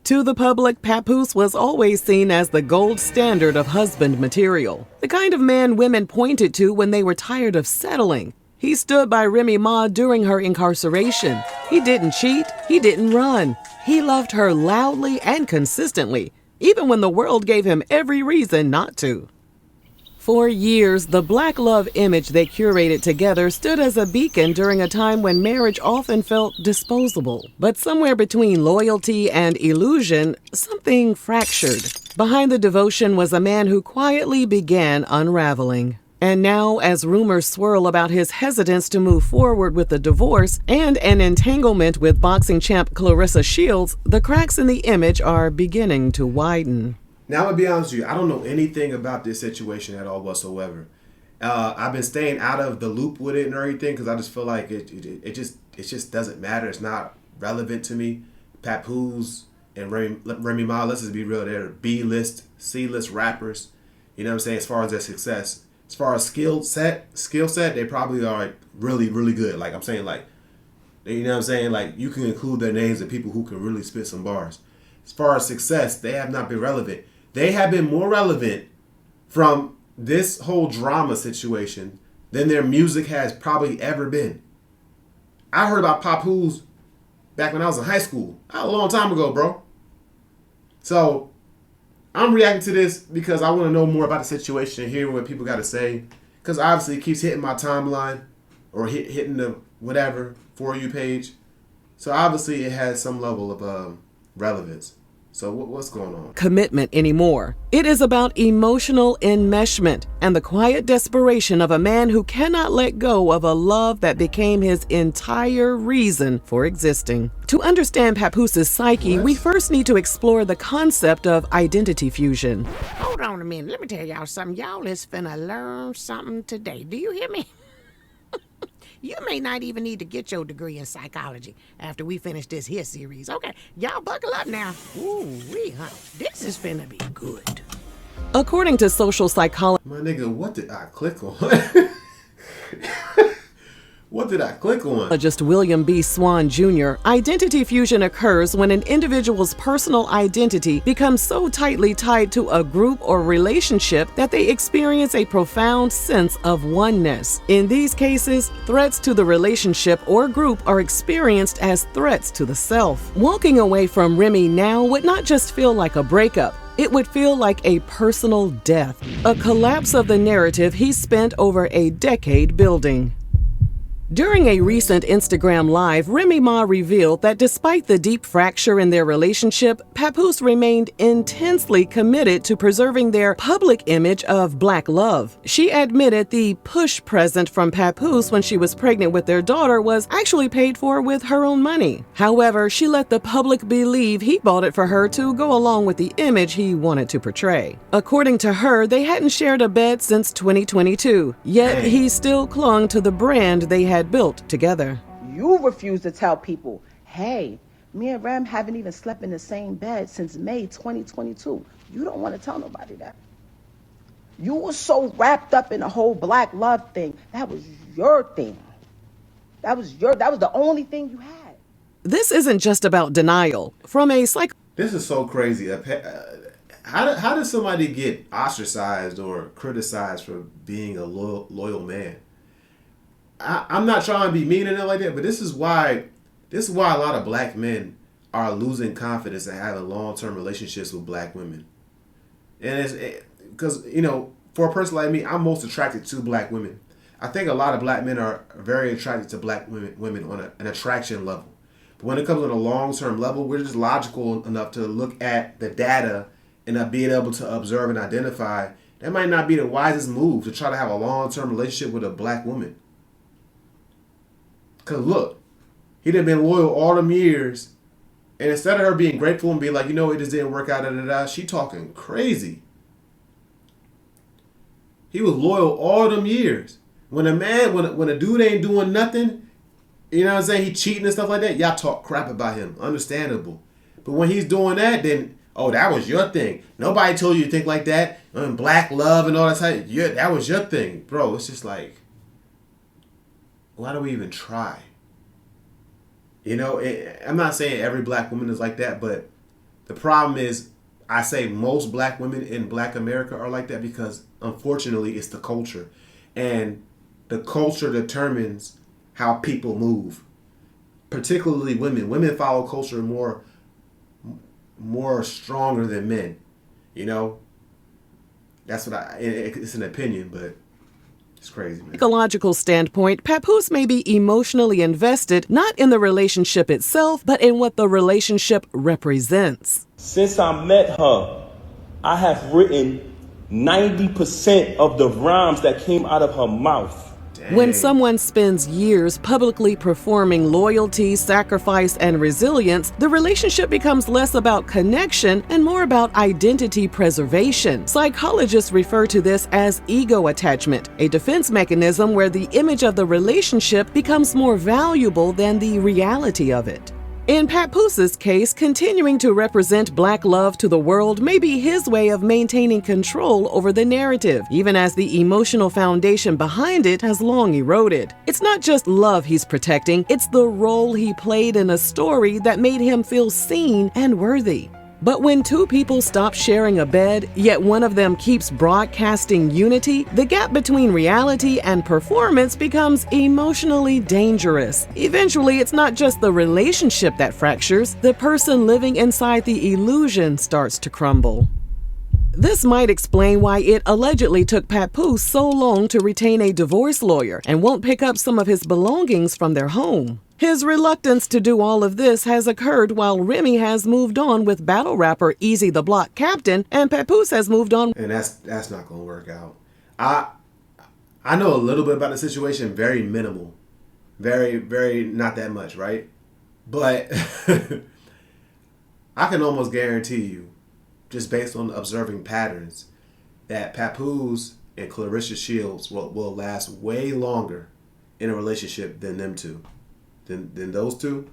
To the public, Papoose was always seen as the gold standard of husband material, the kind of man women pointed to when they were tired of settling. He stood by Remy Ma during her incarceration. He didn't cheat, he didn't run. He loved her loudly and consistently, even when the world gave him every reason not to. For years, the black love image they curated together stood as a beacon during a time when marriage often felt disposable. But somewhere between loyalty and illusion, something fractured. Behind the devotion was a man who quietly began unraveling. And now, as rumors swirl about his hesitance to move forward with the divorce and an entanglement with boxing champ Clarissa Shields, the cracks in the image are beginning to widen. Now, I'm going to be honest with you. I don't know anything about this situation at all whatsoever. I've been staying out of the loop with it and everything because I just feel like it just doesn't matter. It's not relevant to me. Papoose and Remy Ma, let's just be real, they're B-list, C-list rappers. You know what I'm saying? As far as their success. As far as skill set, they probably are like really, really good. Like I'm saying, like, you know what I'm saying? Like you can include their names of people who can really spit some bars. As far as success, they have not been relevant. They have been more relevant from this whole drama situation than their music has probably ever been. I heard about Papoose back when I was in high school. A long time ago, bro. So I'm reacting to this because I want to know more about the situation and hear what people got to say. Because obviously it keeps hitting my timeline or hitting the whatever For You page. So obviously it has some level of relevance. So what's going on? Commitment anymore. It is about emotional enmeshment and the quiet desperation of a man who cannot let go of a love that became his entire reason for existing. To understand Papoose's psyche, we first need to explore the concept of identity fusion. Hold on a minute. Let me tell y'all something. Y'all is finna learn something today. Do you hear me? You may not even need to get your degree in psychology after we finish this here series. Okay, y'all buckle up now. This is finna be good. According to social psychology, my nigga, what did I click on? What did I click on? Psychologist William B. Swan Jr., identity fusion occurs when an individual's personal identity becomes so tightly tied to a group or relationship that they experience a profound sense of oneness. In these cases, threats to the relationship or group are experienced as threats to the self. Walking away from Remy now would not just feel like a breakup. It would feel like a personal death, a collapse of the narrative he spent over a decade building. During a recent Instagram Live, Remy Ma revealed that despite the deep fracture in their relationship, Papoose remained intensely committed to preserving their public image of black love. She admitted the push present from Papoose when she was pregnant with their daughter was actually paid for with her own money. However, she let the public believe he bought it for her to go along with the image he wanted to portray. According to her, they hadn't shared a bed since 2022, yet he still clung to the brand they had built together. You refuse to tell people, hey, me and Rem haven't even slept in the same bed since May 2022. You don't want to tell nobody that. You were so wrapped up in the whole black love thing. That was your thing. That was the only thing you had. This isn't just about denial. From a This is so crazy. How does somebody get ostracized or criticized for being a loyal man? I'm not trying to be mean and like that, but this is why a lot of black men are losing confidence in having long-term relationships with black women. And it's because, you know, for a person like me, I'm most attracted to black women. I think a lot of black men are very attracted to black women on an attraction level. But when it comes on a long-term level, we're just logical enough to look at the data and being able to observe and identify that might not be the wisest move to try to have a long-term relationship with a black woman. Because look, he done been loyal all them years. And instead of her being grateful and being like, you know, it just didn't work out, she talking crazy. He was loyal all them years. When a dude ain't doing nothing, you know what I'm saying, he cheating and stuff like that, y'all talk crap about him. Understandable. But when he's doing that, then, oh, that was your thing. Nobody told you to think like that. And black love and all that type. Yeah, that was your thing. Bro, it's just like, why do we even try? You know, I'm not saying every black woman is like that, but The problem is, I say most black women in black America are like that because, unfortunately, it's the culture. And the culture determines how people move. Particularly women. Women follow culture more stronger than men. You know? That's what it's an opinion, but it's crazy, man. Psychological standpoint, Papoose may be emotionally invested not in the relationship itself, but in what the relationship represents. Since I met her, I have written 90% of the rhymes that came out of her mouth. When someone spends years publicly performing loyalty, sacrifice, and resilience, the relationship becomes less about connection and more about identity preservation. Psychologists refer to this as ego attachment, a defense mechanism where the image of the relationship becomes more valuable than the reality of it. In Papoose's case, continuing to represent black love to the world may be his way of maintaining control over the narrative, even as the emotional foundation behind it has long eroded. It's not just love he's protecting, it's the role he played in a story that made him feel seen and worthy. But when two people stop sharing a bed, yet one of them keeps broadcasting unity, the gap between reality and performance becomes emotionally dangerous. Eventually, it's not just the relationship that fractures, the person living inside the illusion starts to crumble. This might explain why it allegedly took Papoose so long to retain a divorce lawyer and won't pick up some of his belongings from their home. His reluctance to do all of this has occurred while Remy has moved on with battle rapper Easy the Block Captain, and Papoose has moved on. And that's not gonna work out. I know a little bit about the situation, very minimal, very not that much, right? But I can almost guarantee you, just based on observing patterns, that Papoose and Clarissa Shields will last way longer in a relationship than them two. Than those two.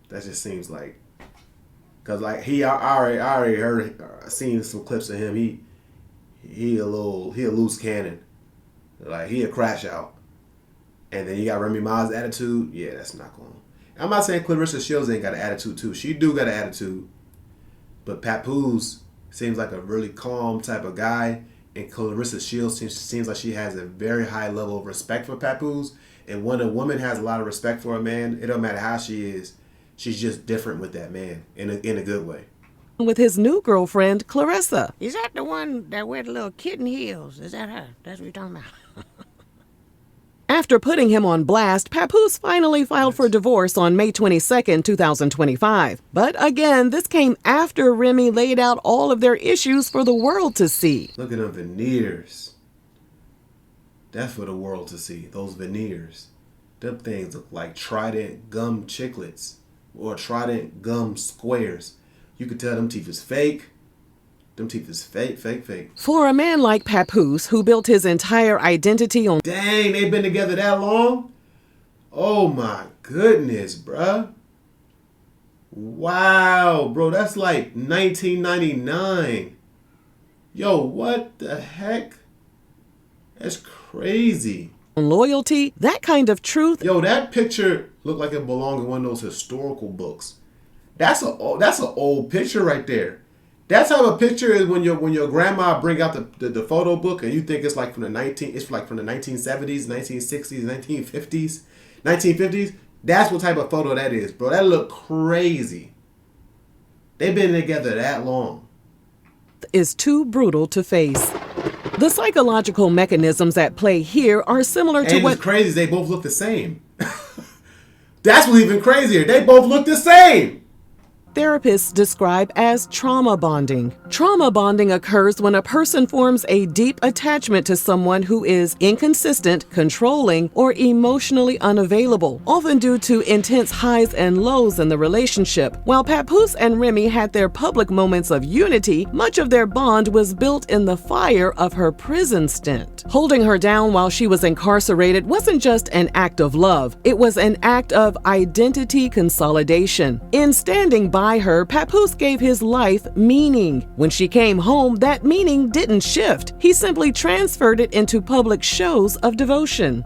That just seems like, cause like I already seen some clips of him. He a loose cannon, like he a crash out. And then you got Remy Ma's attitude. Yeah, that's not going. I'm not saying Clarissa Shields ain't got an attitude too. She do got an attitude, but Papoose seems like a really calm type of guy, and Clarissa Shields seems like she has a very high level of respect for Papoose. And when a woman has a lot of respect for a man, it don't matter how she is, she's just different with that man in a good way. With his new girlfriend, Clarissa. Is that the one that wear the little kitten heels? Is that her? That's what you're talking about. After putting him on blast, Papoose finally filed for divorce on May 22, 2025. But again, this came after Remy laid out all of their issues for the world to see. Look at them veneers. That's for the world to see, those veneers. Them things look like Trident gum chiclets or Trident gum squares. You could tell them teeth is fake. Them teeth is fake. For a man like Papoose, who built his entire identity on... Dang, they've been together that long? Oh my goodness, bruh. Wow, bro, that's like 1999. Yo, what the heck? That's crazy. Loyalty, that kind of truth. Yo, that picture looked like it belonged in one of those historical books. That's an old picture right there. That's how a picture is when your grandma bring out the photo book and you think it's like from the 1970s, 1960s, 1950s. That's what type of photo that is, bro. That look crazy. They've been together that long. Is too brutal to face. The psychological mechanisms at play here are similar to what... And it's crazy, they both look the same. That's what's even crazier. They both look the same. Therapists describe as trauma bonding. Trauma bonding occurs when a person forms a deep attachment to someone who is inconsistent, controlling, or emotionally unavailable, often due to intense highs and lows in the relationship. While Papoose and Remy had their public moments of unity, much of their bond was built in the fire of her prison stint. Holding her down while she was incarcerated wasn't just an act of love, it was an act of identity consolidation. In standing by her, Papoose gave his life meaning. When she came home, that meaning didn't shift. He simply transferred it into public shows of devotion.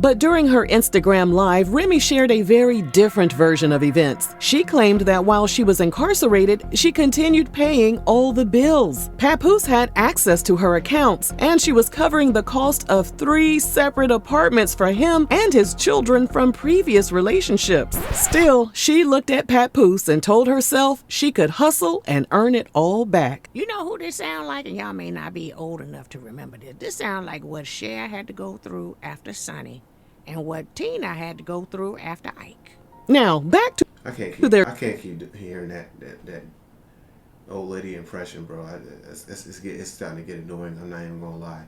But during her Instagram Live, Remy shared a very different version of events. She claimed that while she was incarcerated, she continued paying all the bills. Papoose had access to her accounts, and she was covering the cost of 3 separate apartments for him and his children from previous relationships. Still, she looked at Papoose and told herself she could hustle and earn it all back. You know who this sound like? And y'all may not be old enough to remember this. This sound like what Cher had to go through after Sonny and what Tina had to go through after Ike. Now, back to I can't keep hearing that old lady impression, bro. It's starting to get annoying. I'm not even gonna lie.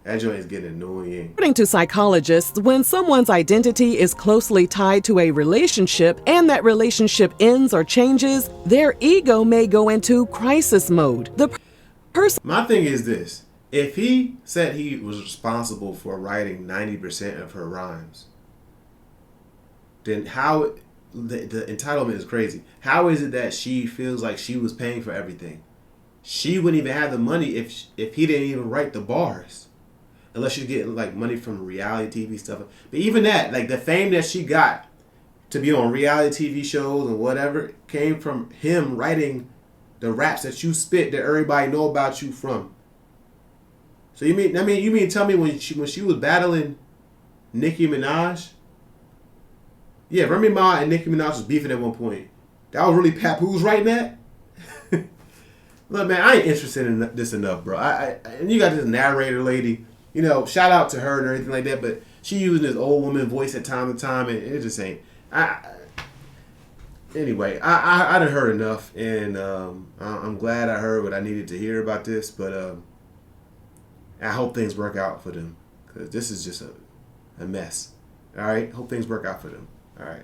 That joint is getting annoying. According to psychologists, when someone's identity is closely tied to a relationship and that relationship ends or changes, their ego may go into crisis mode. My thing is this. If he said he was responsible for writing 90% of her rhymes, then how the entitlement is crazy. How is it that she feels like she was paying for everything? She wouldn't even have the money if he didn't even write the bars, unless she's getting like money from reality TV stuff. But even that, like the fame that she got to be on reality TV shows and whatever, came from him writing the raps that you spit that everybody know about you from. So you mean to tell me when she was battling Nicki Minaj? Yeah, Remy Ma and Nicki Minaj was beefing at one point. That was really Papoose writing that? Look, man, I ain't interested in this enough, bro. And you got this narrator lady, you know, shout out to her and everything like that, but she using this old woman voice at time to time, and it just ain't. Anyway, I done heard enough, and I'm glad I heard what I needed to hear about this, but I hope things work out for them, because this is just a mess. All right? Hope things work out for them. All right.